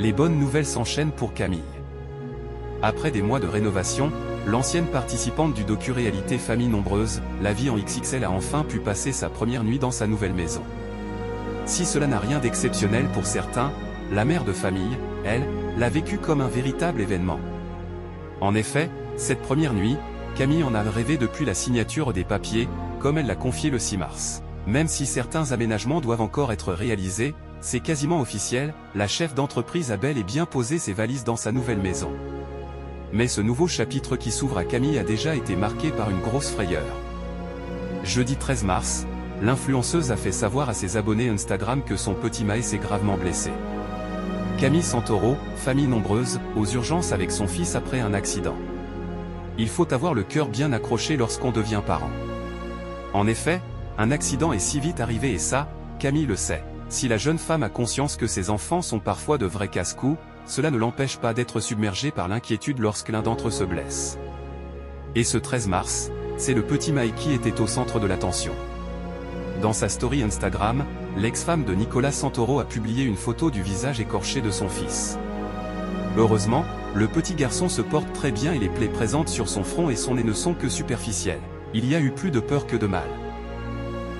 les bonnes nouvelles s'enchaînent pour Camille. Après des mois de rénovation, l'ancienne participante du docu-réalité Famille Nombreuse, La vie en XXL a enfin pu passer sa première nuit dans sa nouvelle maison. Si cela n'a rien d'exceptionnel pour certains, la mère de famille, elle, l'a vécu comme un véritable événement. En effet, cette première nuit, Camille en a rêvé depuis la signature des papiers, comme elle l'a confié le 6 mars. Même si certains aménagements doivent encore être réalisés, c'est quasiment officiel, la chef d'entreprise a bel et bien posé ses valises dans sa nouvelle maison. Mais ce nouveau chapitre qui s'ouvre à Camille a déjà été marqué par une grosse frayeur. Jeudi 13 mars, l'influenceuse a fait savoir à ses abonnés Instagram que son petit Maë s'est gravement blessé. Camille Santoro, famille nombreuse, aux urgences avec son fils après un accident. Il faut avoir le cœur bien accroché lorsqu'on devient parent. En effet, un accident est si vite arrivé et ça, Camille le sait. Si la jeune femme a conscience que ses enfants sont parfois de vrais casse-coups, cela ne l'empêche pas d'être submergée par l'inquiétude lorsque l'un d'entre eux se blesse. Et ce 13 mars, c'est le petit Maë qui était au centre de l'attention. Dans sa story Instagram, l'ex-femme de Nicolas Santoro a publié une photo du visage écorché de son fils. Heureusement, le petit garçon se porte très bien et les plaies présentes sur son front et son nez ne sont que superficielles. Il y a eu plus de peur que de mal.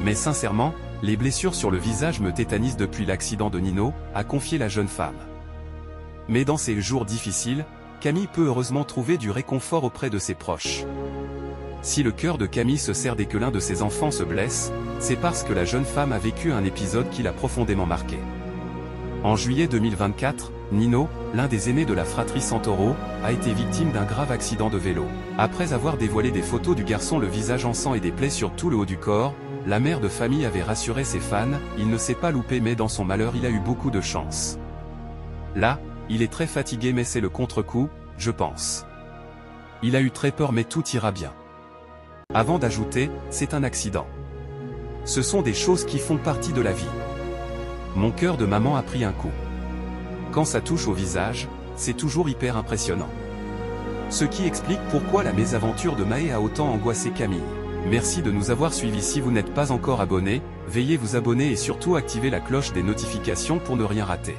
Mais sincèrement, les blessures sur le visage me tétanisent depuis l'accident de Nino, a confié la jeune femme. Mais dans ces jours difficiles, Camille peut heureusement trouver du réconfort auprès de ses proches. Si le cœur de Camille se serre dès que l'un de ses enfants se blesse, c'est parce que la jeune femme a vécu un épisode qui l'a profondément marqué. En juillet 2024, Nino, l'un des aînés de la fratrie Santoro, a été victime d'un grave accident de vélo. Après avoir dévoilé des photos du garçon le visage en sang et des plaies sur tout le haut du corps, la mère de famille avait rassuré ses fans, il ne s'est pas loupé mais dans son malheur il a eu beaucoup de chance. Là, il est très fatigué mais c'est le contre-coup, je pense. Il a eu très peur mais tout ira bien. Avant d'ajouter, c'est un accident. Ce sont des choses qui font partie de la vie. Mon cœur de maman a pris un coup. Quand ça touche au visage, c'est toujours hyper impressionnant. Ce qui explique pourquoi la mésaventure de Maë a autant angoissé Camille. Merci de nous avoir suivis. Si vous n'êtes pas encore abonné, veuillez vous abonner et surtout activer la cloche des notifications pour ne rien rater.